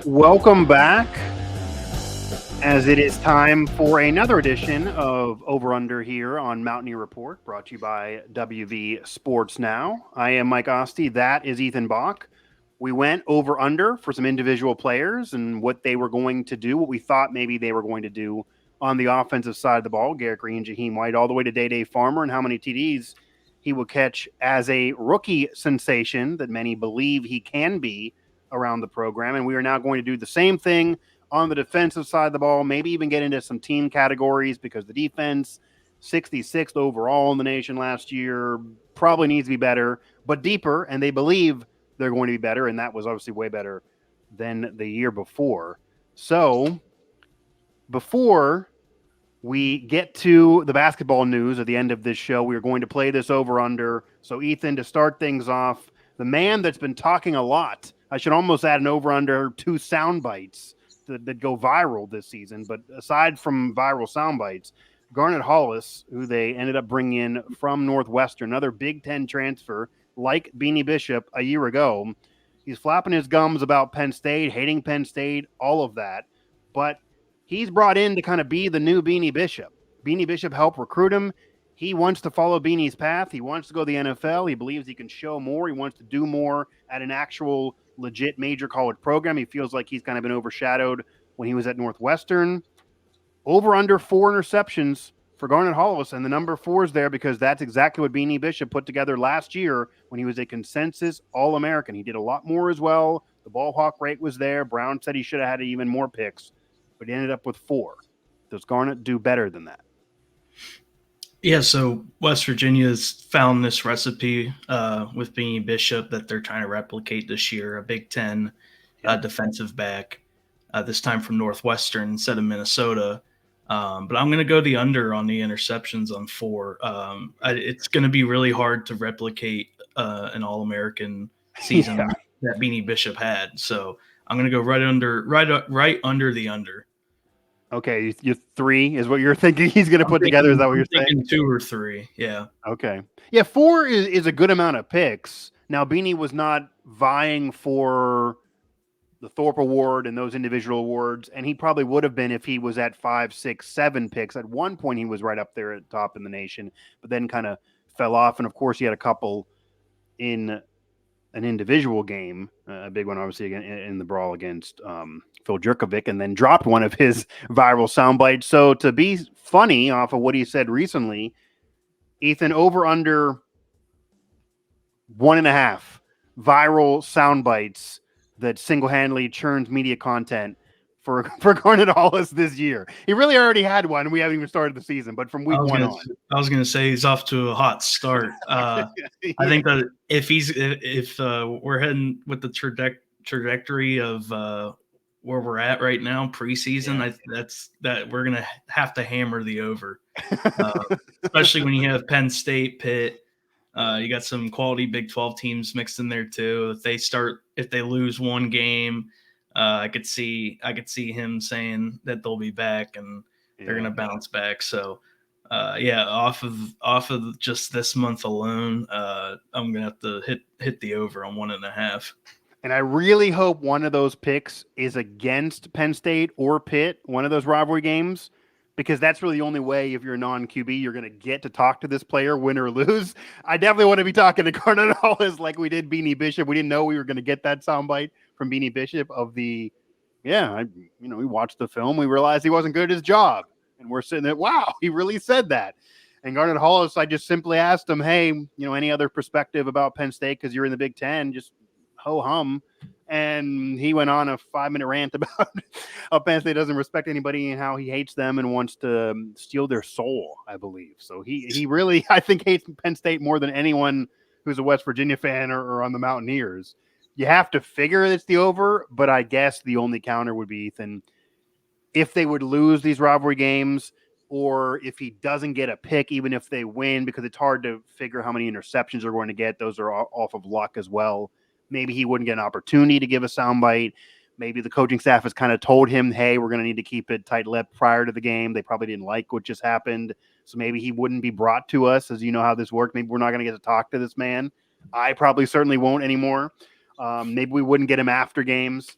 Welcome back, as it is time for another edition of Over Under here on Mountaineer Report, brought to you by WV Sports Now. I am Mike Asti. That is Ethan Bock. We went over under for some individual players and what they were going to do, what we thought maybe they were going to do on the offensive side of the ball. Garrett Green, Jaheim White, all the way to Day Farmer, and how many TDs he will catch as a rookie sensation that many believe he can be around the program. And we are now going to do the same thing on the defensive side of the ball, maybe even get into some team categories, because the defense, 66th overall in the nation last year, probably needs to be better, but deeper, and they believe they're going to be better, and that was obviously way better than the year before. So before we get to the basketball news at the end of this show, we are going to play this over-under. So Ethan, to start things off, the man that's been talking a lot, I should almost add an over-under 2 sound bites that go viral this season. But aside from viral sound bites, Garnet Hollis, who they ended up bringing in from Northwestern, another Big Ten transfer like Beanie Bishop a year ago, he's flapping his gums about Penn State, hating Penn State, all of that. But he's brought in to kind of be the new Beanie Bishop. Beanie Bishop helped recruit him. He wants to follow Beanie's path. He wants to go to the NFL. He believes he can show more. He wants to do more at an actual legit major college program. He feels like he's kind of been overshadowed when he was at Northwestern. Over under 4 interceptions for Garnet Hollis, and the number 4 is there because that's exactly what Beanie Bishop put together last year when he was a consensus All-American. He did a lot more as well. The ball hawk rate was there. Brown said he should have had even more picks, but he ended up with 4. Does Garnet do better than that? Yeah, so West Virginia's found this recipe with Beanie Bishop that they're trying to replicate this year, a Big Ten defensive back, this time from Northwestern instead of Minnesota. But I'm going to go the under on the interceptions on 4. It's going to be really hard to replicate an All-American season that Beanie Bishop had. So I'm going to go right under the under. Okay, you 3 is what you're thinking he's going to put together. Is that what you're saying? 2 or 3, yeah. Okay. Yeah, 4 is a good amount of picks. Now, Beanie was not vying for the Thorpe Award and those individual awards, and he probably would have been if he was at 5, 6, 7 picks. At one point, he was right up there at the top in the nation, but then kind of fell off. And, of course, he had a couple in an individual game, a big one, obviously, in the brawl against Phil Jerkovic, and then dropped one of his viral sound bites. So to be funny off of what he said recently, Ethan, over under 1.5 viral sound bites that single-handedly churns media content for Garnet Hollis this year. He really already had one. We haven't even started the season, but from week 1 on. I was going to say he's off to a hot start. I think that if we're heading with the trajectory of where we're at right now, preseason, that we're going to have to hammer the over, especially when you have Penn State, Pitt. You got some quality Big 12 teams mixed in there too. If they lose one game, I could see him saying that they'll be back and they're going to bounce back. So, off of just this month alone, I'm going to have to hit the over on 1.5. And I really hope one of those picks is against Penn State or Pitt, one of those rivalry games, because that's really the only way, if you're a non-QB, you're going to get to talk to this player, win or lose. I definitely want to be talking to Garnet Hollis like we did Beanie Bishop. We didn't know we were going to get that soundbite from Beanie Bishop of we watched the film. We realized he wasn't good at his job. And we're sitting there, wow, he really said that. And Garnet Hollis, I just simply asked him, hey, any other perspective about Penn State because you're in the Big Ten, just ho-hum. And he went on a 5-minute rant about how Penn State doesn't respect anybody and how he hates them and wants to steal their soul, I believe. So he really, I think, hates Penn State more than anyone who's a West Virginia fan or on the Mountaineers. You have to figure it's the over, but I guess the only counter would be, Ethan, if they would lose these rivalry games or if he doesn't get a pick, even if they win, because it's hard to figure how many interceptions they're going to get. Those are off of luck as well. Maybe he wouldn't get an opportunity to give a soundbite. Maybe the coaching staff has kind of told him, hey, we're going to need to keep it tight-lipped prior to the game. They probably didn't like what just happened. So maybe he wouldn't be brought to us, as you know how this works. Maybe we're not going to get to talk to this man. I probably certainly won't anymore. Maybe we wouldn't get him after games.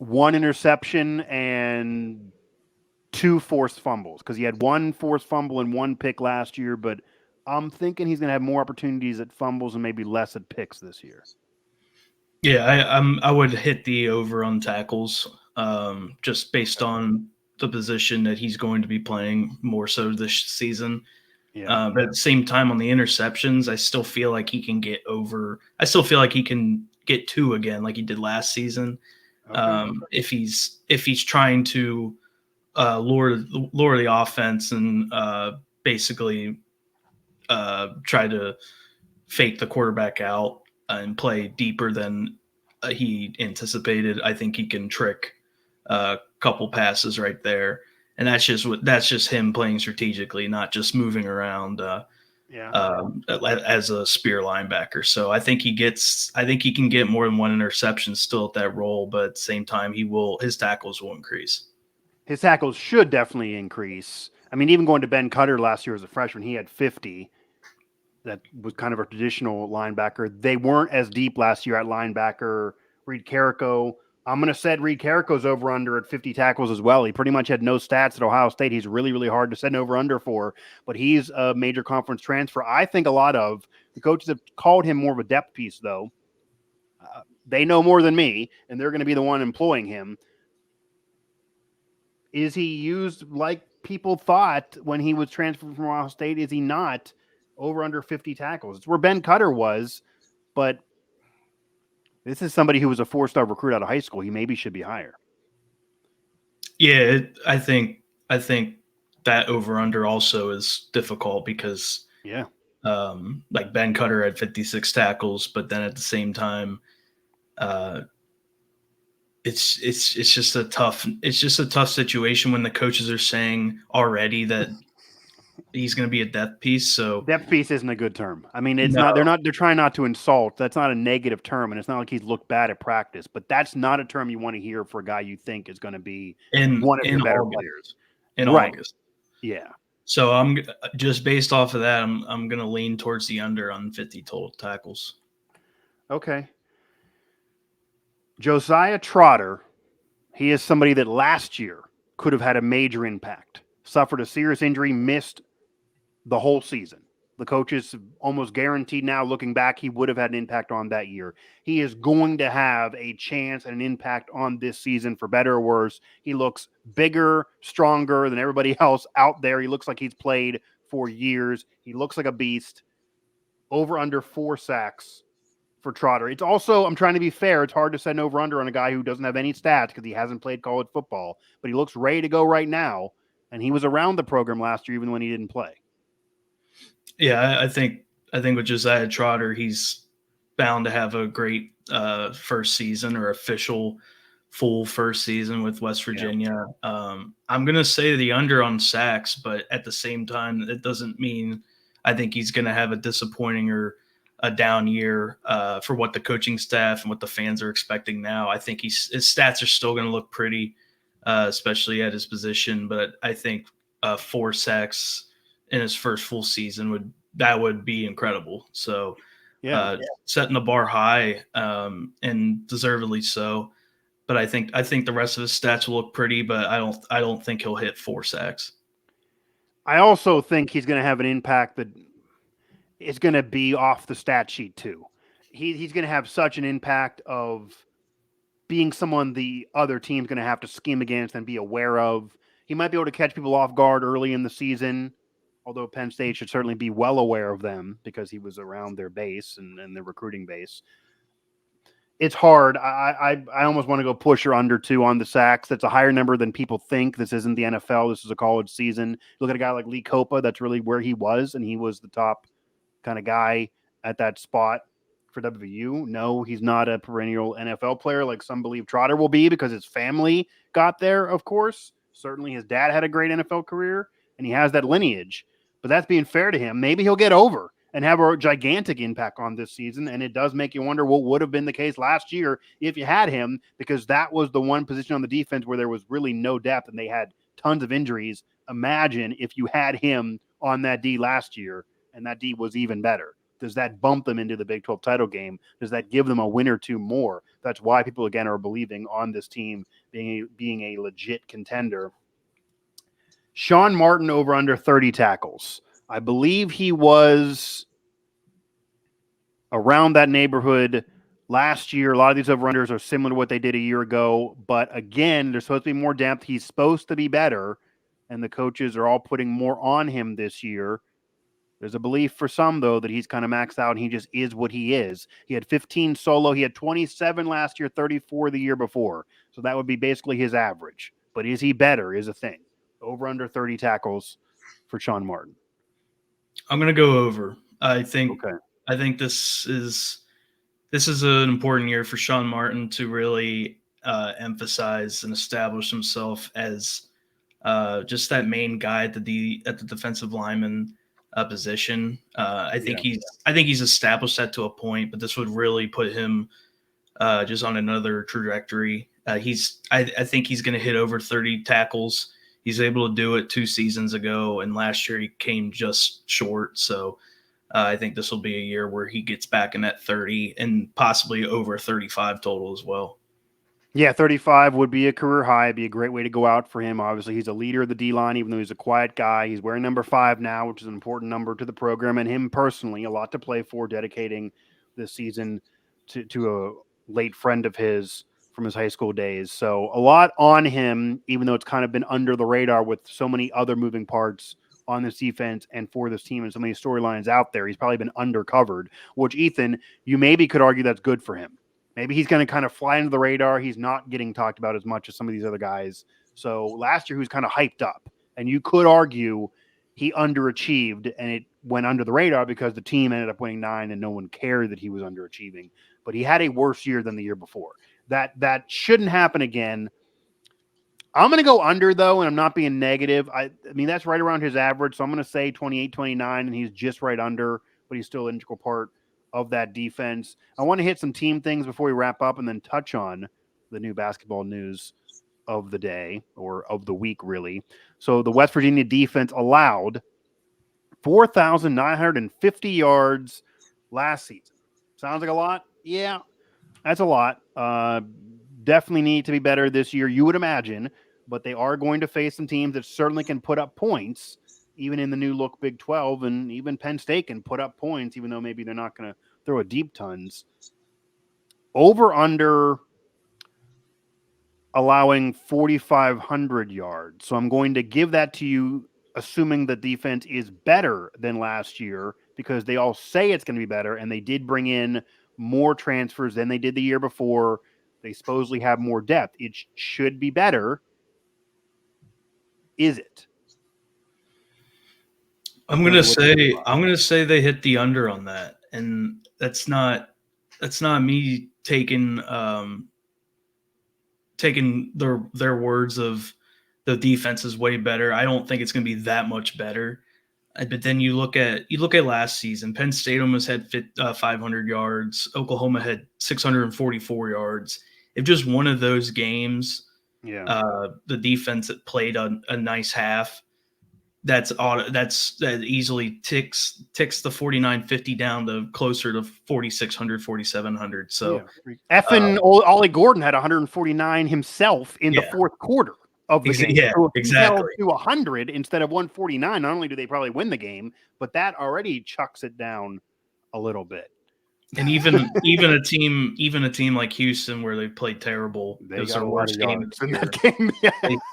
1 interception and 2 forced fumbles, because he had 1 forced fumble and 1 pick last year, but I'm thinking he's going to have more opportunities at fumbles and maybe less at picks this year. Yeah, I would hit the over on tackles, just based on the position that he's going to be playing more so this season. Yeah. But at the same time, on the interceptions, I still feel like he can get over. I still feel like he can get 2 again, like he did last season. Okay. If he's trying to lure the offense and basically try to fake the quarterback out and play deeper than he anticipated, I think he can trick a couple passes right there. And that's just him playing strategically, not just moving around as a spear linebacker. So I think he can get more than 1 interception still at that role, but at the same time, his tackles will increase. His tackles should definitely increase. I mean, even going to Ben Cutter last year as a freshman, he had 50. That was kind of a traditional linebacker. They weren't as deep last year at linebacker. Reed Carrico, I'm going to set Reed Carrico's over under at 50 tackles as well. He pretty much had no stats at Ohio State. He's really, really hard to set an over under for, but he's a major conference transfer. I think a lot of the coaches have called him more of a depth piece, though. They know more than me, and they're going to be the one employing him. Is he used like people thought when he was transferred from Ohio State? Is he not? Over under 50 tackles. It's where Ben Cutter was, but this is somebody who was a 4-star recruit out of high school. He maybe should be higher. Yeah, I think that over under also is difficult because like Ben Cutter had 56 tackles, but then at the same time, it's just a tough situation when the coaches are saying already that he's going to be a depth piece. So depth piece isn't a good term. I mean, it's not. They're trying not to insult. That's not a negative term, and it's not like he's looked bad at practice. But that's not a term you want to hear for a guy you think is going to be one of your better players in August. Yeah. So I'm just based off of that. I'm going to lean towards the under on 50 total tackles. Okay. Josiah Trotter, he is somebody that last year could have had a major impact. Suffered a serious injury, missed the whole season. The coaches almost guaranteed now, looking back, he would have had an impact on that year. He is going to have a chance and an impact on this season, for better or worse. He looks bigger, stronger than everybody else out there. He looks like he's played for years. He looks like a beast. Over under 4 sacks for Trotter. It's also, I'm trying to be fair, it's hard to set an over under on a guy who doesn't have any stats because he hasn't played college football, but he looks ready to go right now. And he was around the program last year, even when he didn't play. Yeah, I think with Josiah Trotter, he's bound to have a great first season or official full first season with West Virginia. Yeah. I'm going to say the under on sacks, but at the same time, it doesn't mean I think he's going to have a disappointing or a down year for what the coaching staff and what the fans are expecting now. I think his stats are still going to look pretty, especially at his position. But I think 4 sacks in his first full season would be incredible. So setting the bar high and deservedly so. But I think the rest of his stats will look pretty, but I don't think he'll hit 4 sacks. I also think he's going to have an impact that is going to be off the stat sheet too. He's going to have such an impact of being someone the other team's going to have to scheme against and be aware of. He might be able to catch people off guard early in the season, although Penn State should certainly be well aware of them because he was around their base and their recruiting base. It's hard. I almost want to go push or under 2 on the sacks. That's a higher number than people think. This isn't the NFL. This is a college season. Look at a guy like Lee Copa. That's really where he was, and he was the top kind of guy at that spot for WVU. No, he's not a perennial NFL player like some believe Trotter will be because his family got there, of course. Certainly his dad had a great NFL career, and he has that lineage. But that's being fair to him. Maybe he'll get over and have a gigantic impact on this season, and it does make you wonder what would have been the case last year if you had him, because that was the one position on the defense where there was really no depth, and they had tons of injuries. Imagine if you had him on that D last year, and that D was even better. Does that bump them into the Big 12 title game? Does that give them a win or two more? That's why people, again, are believing on this team being a legit contender. Sean Martin over under 30 tackles. I believe he was around that neighborhood last year. A lot of these over-unders are similar to what they did a year ago. But again, there's supposed to be more depth. He's supposed to be better. And the coaches are all putting more on him this year. There's a belief for some, though, that he's kind of maxed out and he just is what he is. He had 15 solo. He had 27 last year, 34 the year before. So that would be basically his average. But is he better is a thing. Over under 30 tackles for Sean Martin. I'm going to go over. I think this is an important year for Sean Martin to really emphasize and establish himself as just that main guy at the defensive lineman position. I think he's established that to a point, but this would really put him just on another trajectory. I think he's going to hit over 30 tackles. He's able to do it 2 seasons ago, and last year he came just short. So I think this will be a year where he gets back in that 30 and possibly over 35 total as well. Yeah, 35 would be a career high. It'd be a great way to go out for him. Obviously, he's a leader of the D-line, even though he's a quiet guy. He's wearing number 5 now, which is an important number to the program, and him personally, a lot to play for, dedicating this season to a late friend of his from his high school days. So a lot on him, even though it's kind of been under the radar with so many other moving parts on this defense and for this team and so many storylines out there. He's probably been undercovered, which, Ethan, you maybe could argue that's good for him. Maybe he's going to kind of fly under the radar. He's not getting talked about as much as some of these other guys. So last year he was kind of hyped up, and you could argue he underachieved and it went under the radar because the team ended up winning 9 and no one cared that he was underachieving. But he had a worse year than the year before. That shouldn't happen again. I'm going to go under, though, and I'm not being negative. I mean, that's right around his average. So I'm going to say 28, 29, and he's just right under, but he's still an integral part of that defense. I want to hit some team things before we wrap up and then touch on the new basketball news of the day, or of the week, really. So the West Virginia defense allowed 4,950 yards last season. Sounds like a lot? Yeah, that's a lot. Definitely need to be better this year, you would imagine, but they are going to face some teams that certainly can put up points, even in the new look Big 12, and even Penn State can put up points, even though maybe they're not going to throw a deep tons. Over under allowing 4,500 yards. So I'm going to give that to you, assuming the defense is better than last year, because they all say it's going to be better, and they did bring in more transfers than they did the year before. They supposedly have more depth. It should be better. Is it? I'm gonna say they hit the under on that, and that's not me taking their words of the defense is way better. I don't think it's gonna be that much better. But then you look at last season. Penn State almost had 500 yards. Oklahoma had 644 yards. If just one of those games, the defense that played a nice half, that easily ticks the 4,950 down to closer to 4,600, 4,700. So Ollie Gordon had 149 himself in the fourth quarter of the game. Yeah, so if exactly. To 100 instead of 149, not only do they probably win the game, but that already chucks it down a little bit. And even a team like Houston, where they played terrible, it was their worst game in that game.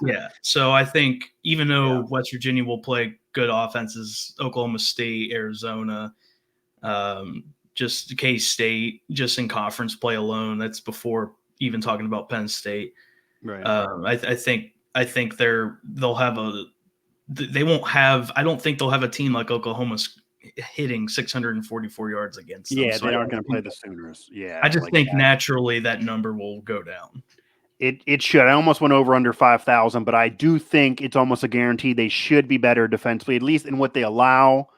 Yeah. So I think even though West Virginia will play good offenses, Oklahoma State, Arizona, just K-State, just in conference play alone, that's before even talking about Penn State. Right. I think they'll have they won't have. I don't think they'll have a team like Oklahoma's hitting 644 yards against them. Yeah, they aren't going to play the Sooners. Yeah, I just think naturally that number will go down. It should. I almost went over under 5,000, but I do think it's almost a guarantee they should be better defensively, at least in what they allow.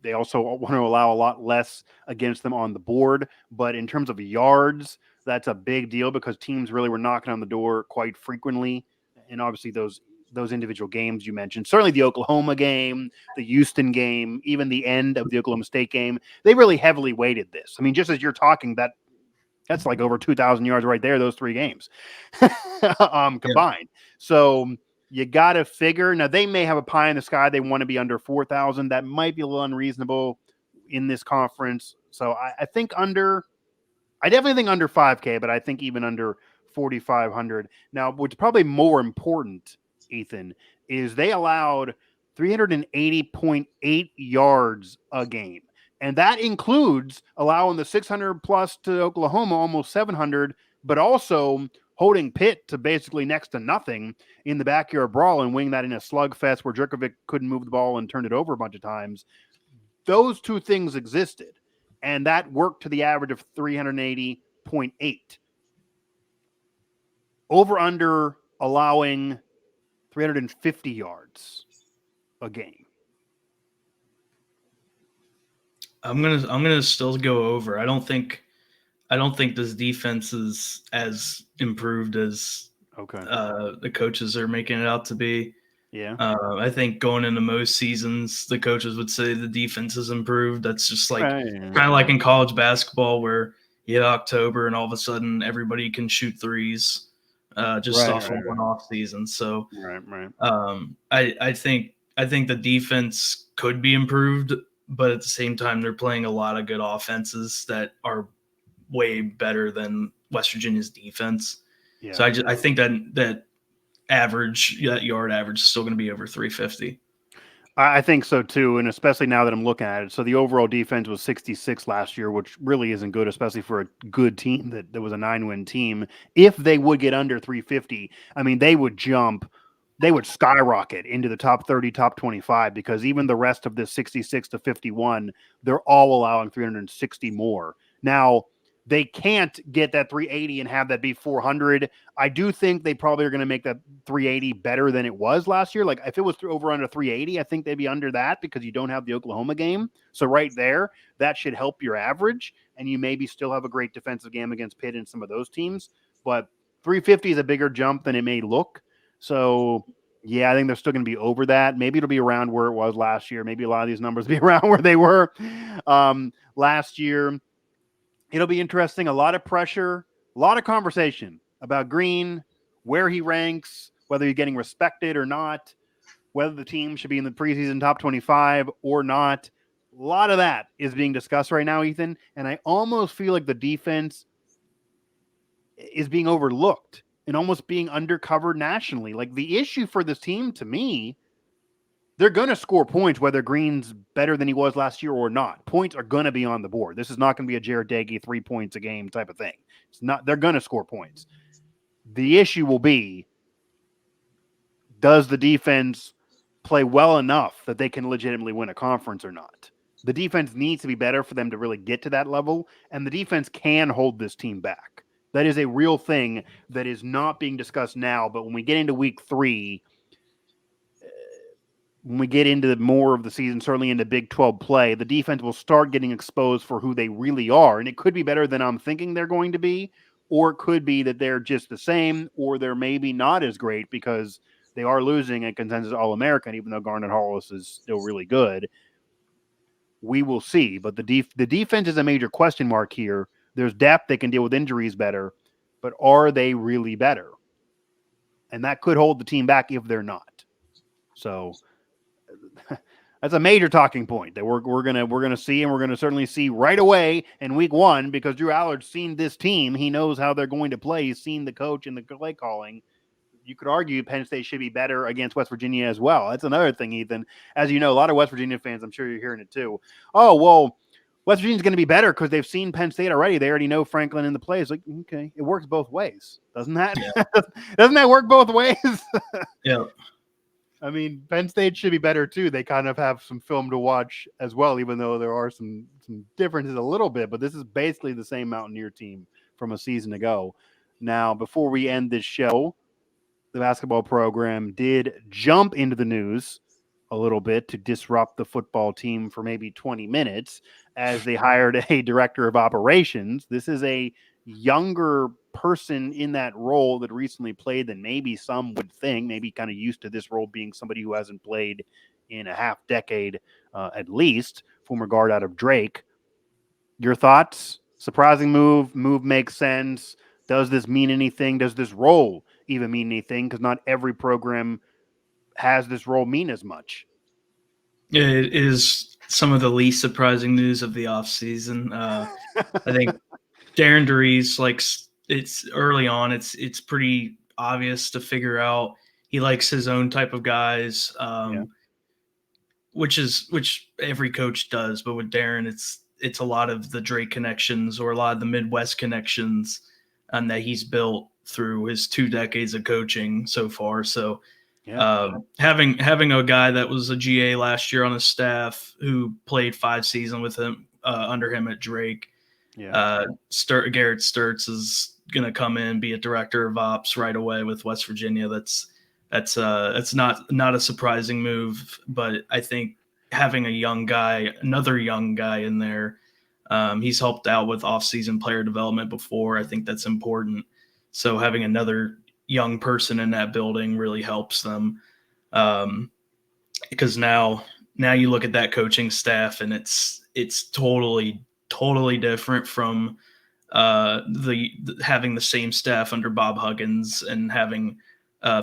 They also want to allow a lot less against them on the board, but in terms of yards, that's a big deal because teams really were knocking on the door quite frequently, and obviously those those individual games you mentioned. Certainly the Oklahoma game, the Houston game, even the end of the Oklahoma State game, they really heavily weighted this. I mean, just as you're talking, that's like over 2,000 yards right there, those 3 games combined. So you got to figure. Now, they may have a pie in the sky. They want to be under 4,000. That might be a little unreasonable in this conference. So I think I definitely think under 5K, but I think even under 4,500. Now, what's probably more important, Ethan, is they allowed 380.8 yards a game. And that includes allowing the 600 plus to Oklahoma, almost 700, but also holding Pitt to basically next to nothing in the backyard brawl and winning that in a slugfest where Jerkovic couldn't move the ball and turned it over a bunch of times. Those 2 things existed, and that worked to the average of 380.8. Over under allowing 350 yards a game. I'm gonna still go over. I don't think this defense is as improved as the coaches are making it out to be. Yeah. I think going into most seasons, the coaches would say the defense has improved. That's just like kind of like in college basketball where you hit October and all of a sudden everybody can shoot threes just off of one off season. So I think the defense could be improved, but at the same time they're playing a lot of good offenses that are way better than West Virginia's defense. Yeah. So I think that yard average is still going to be over 350. I think so too, and especially now that I'm looking at it. So the overall defense was 66 last year, which really isn't good, especially for a good team that was a 9-win team. If they would get under 350, I mean, they would skyrocket into the top 30, top 25, because even the rest of this 66 to 51, they're all allowing 360 more. Now, they can't get that 380 and have that be 400. I do think they probably are going to make that 380 better than it was last year. Like if it was over under 380, I think they'd be under that because you don't have the Oklahoma game. So right there, that should help your average, and you maybe still have a great defensive game against Pitt and some of those teams. But 350 is a bigger jump than it may look. So yeah, I think they're still going to be over that. Maybe it'll be around where it was last year. Maybe a lot of these numbers will be around where they were last year. It'll be interesting. A lot of pressure, a lot of conversation about Green, where he ranks, whether he's getting respected or not, whether the team should be in the preseason top 25 or not. A lot of that is being discussed right now, Ethan. And I almost feel like the defense is being overlooked and almost being undercovered nationally. Like the issue for this team, to me, they're going to score points whether Green's better than he was last year or not. Points are going to be on the board. This is not going to be a Jared Dagey 3 points a game type of thing. It's not. They're going to score points. The issue will be, does the defense play well enough that they can legitimately win a conference or not? The defense needs to be better for them to really get to that level, and the defense can hold this team back. That is a real thing that is not being discussed now, but when we get into week 3, when we get into more of the season, certainly into Big 12 play, the defense will start getting exposed for who they really are. And it could be better than I'm thinking they're going to be, or it could be that they're just the same, or they're maybe not as great because they are losing a consensus All-American, even though Garnet Hollis is still really good. We will see. But the defense is a major question mark here. There's depth. They can deal with injuries better. But are they really better? And that could hold the team back if they're not. So that's a major talking point that we're gonna see, and we're gonna certainly see right away in week 1 because Drew Allard's seen this team. He knows how they're going to play. He's seen the coach and the play calling. You could argue Penn State should be better against West Virginia as well. That's another thing, Ethan. As you know, a lot of West Virginia fans, I'm sure you're hearing it too. Oh, well, West Virginia's going to be better because they've seen Penn State already. They already know Franklin in the play. It's like, okay, it works both ways, doesn't that? Yeah. Doesn't that work both ways? Yeah. I mean, Penn State should be better too. They kind of have some film to watch as well, even though there are some differences a little bit. But this is basically the same Mountaineer team from a season ago. Now, before we end this show, the basketball program did jump into the news a little bit to disrupt the football team for maybe 20 minutes as they hired a director of operations. This is a younger person in that role that recently played than maybe some would think, maybe kind of used to this role being somebody who hasn't played in a half decade at least, former guard out of Drake. Your thoughts? Surprising move. Move makes sense. Does this mean anything? Does this role even mean anything? Because not every program has this role mean as much. It is some of the least surprising news of the offseason. I think Darren DeReese likes it's early on. It's pretty obvious to figure out. He likes his own type of guys, which every coach does. But with Darren, it's a lot of the Drake connections or a lot of the Midwest connections that he's built through his 2 decades of coaching so far. So having a guy that was a GA last year on his staff who played 5 seasons with him under him at Drake. Garrett Sturtz is going to come in, be a director of ops right away with West Virginia. That's not a surprising move, but I think having another young guy in there, he's helped out with off-season player development before. I think that's important. So having another young person in that building really helps them, because now you look at that coaching staff and it's totally different from having the same staff under Bob Huggins and having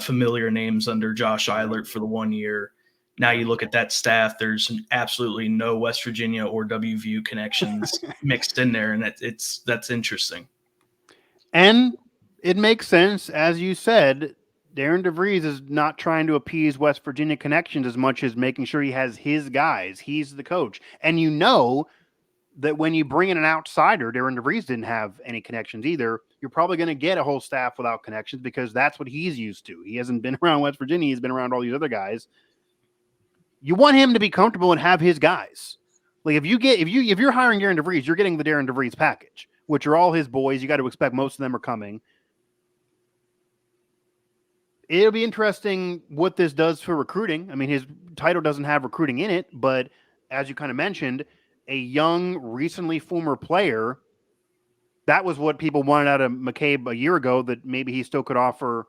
familiar names under Josh Eilert for the 1 year. Now you look at that staff, there's absolutely no West Virginia or WVU connections mixed in there, and that's interesting. And it makes sense, as you said. Darren DeVries is not trying to appease West Virginia connections as much as making sure he has his guys. He's the coach. And you know that when you bring in an outsider, Darren DeVries didn't have any connections either. You're probably going to get a whole staff without connections because that's what he's used to. He hasn't been around West Virginia. He's been around all these other guys. You want him to be comfortable and have his guys. Like if you're hiring Darren DeVries, you're getting the Darren DeVries package, which are all his boys. You got to expect most of them are coming. It'll be interesting what this does for recruiting. I mean, his title doesn't have recruiting in it, but as you kind of mentioned, a young, recently former player, that was what people wanted out of McCabe a year ago, that maybe he still could offer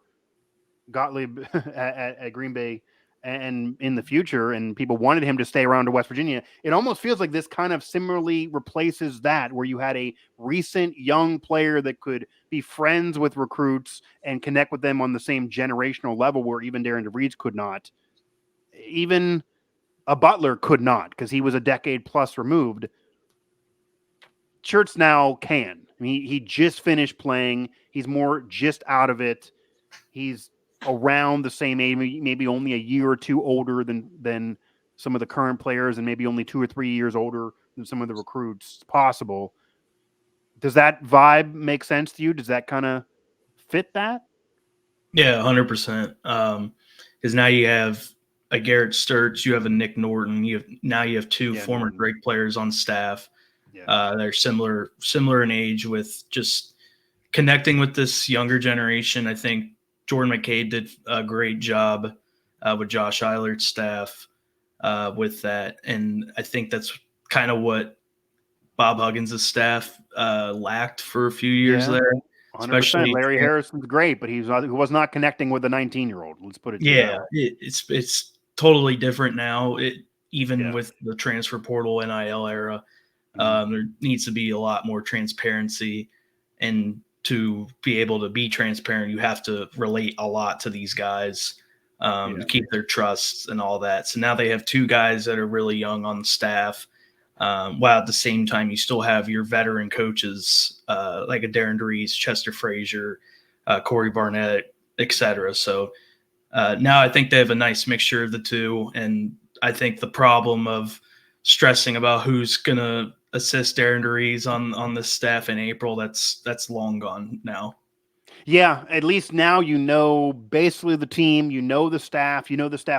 Gottlieb at Green Bay and in the future, and people wanted him to stay around to West Virginia. It almost feels like this kind of similarly replaces that, where you had a recent young player that could be friends with recruits and connect with them on the same generational level where even Darren DeVries could not. Even a Butler could not, because he was a decade plus removed. Schertz now can. I mean, he just finished playing. He's more just out of it. He's around the same age, maybe only a year or two older than some of the current players, and maybe only 2 or 3 years older than some of the recruits possible. Does that vibe make sense to you? Does that kind of fit that? Yeah, 100%. Because now you have a Garrett Sturtz, you have a Nick Norton, you have 2 former Drake players on staff. They're similar in age, with just connecting with this younger generation. I think Jordan McCabe did a great job with Josh Eilert's staff with that. And I think that's kind of what Bob Huggins' staff lacked for a few years there. 100%. Especially Larry Harrison's great, but he was not connecting with a 19-year-old. Let's put it it's totally different now. Even with the transfer portal NIL era, there needs to be a lot more transparency, and to be able to be transparent, you have to relate a lot to these guys to keep their trust and all that. So now they have 2 guys that are really young on the staff, while at the same time you still have your veteran coaches like a Darren DeReese, Chester Frazier, Corey Barnett, etc. So now I think they have a nice mixture of the 2, and I think the problem of stressing about who's going to assist Darren DeReese on the staff in April, that's long gone now. Yeah, at least now you know basically the team, you know the staff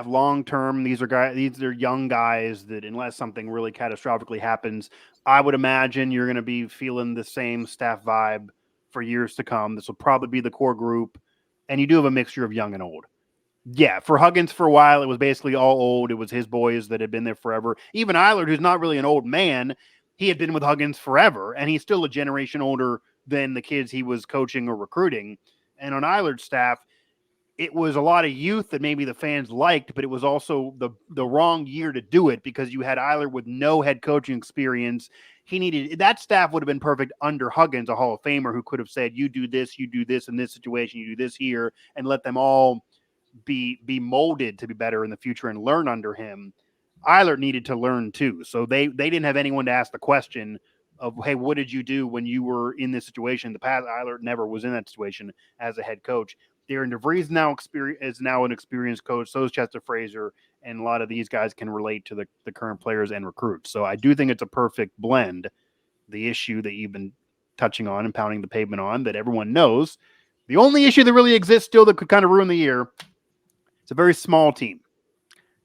long term. These are young guys that, unless something really catastrophically happens, I would imagine you're going to be feeling the same staff vibe for years to come. This will probably be the core group, and you do have a mixture of young and old. Yeah, for Huggins for a while, it was basically all old. It was his boys that had been there forever. Even Eilert, who's not really an old man, he had been with Huggins forever, and he's still a generation older than the kids he was coaching or recruiting. And on Eilert's staff, it was a lot of youth that maybe the fans liked, but it was also the wrong year to do it because you had Eilert with no head coaching experience. He needed that staff would have been perfect under Huggins, a Hall of Famer who could have said, you do this in this situation, you do this here, and let them all be molded to be better in the future and learn under him. Eilert needed to learn too. So they didn't have anyone to ask the question of, hey, what did you do when you were in this situation? In the past, Eilert never was in that situation as a head coach. Darren DeVries is now an experienced coach. So is Chester Fraser, and a lot of these guys can relate to the current players and recruits. So I do think it's a perfect blend. The issue that you've been touching on and pounding the pavement on that everyone knows. The only issue that really exists still that could kind of ruin the year, it's a very small team.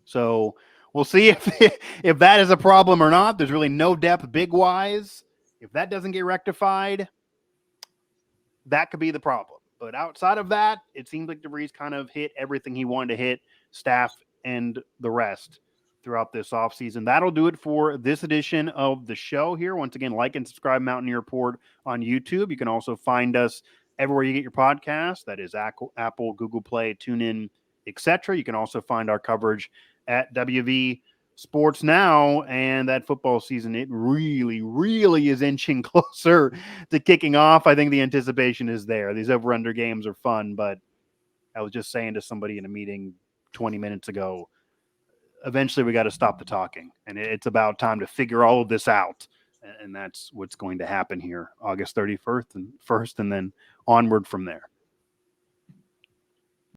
So we'll see if that is a problem or not. There's really no depth big-wise. If that doesn't get rectified, that could be the problem. But outside of that, it seems like DeVries kind of hit everything he wanted to hit, staff and the rest throughout this offseason. That'll do it for this edition of the show here. Once again, like and subscribe Mountaineer Report on YouTube. You can also find us everywhere you get your podcasts. That is Apple, Google Play, TuneIn, etc. You can also find our coverage at WV Sports Now, and that football season, it really, really is inching closer to kicking off. I think the anticipation is there. These over-under games are fun, but I was just saying to somebody in a meeting 20 minutes ago, eventually we got to stop the talking, and it's about time to figure all of this out, and that's what's going to happen here August 31st and then onward from there.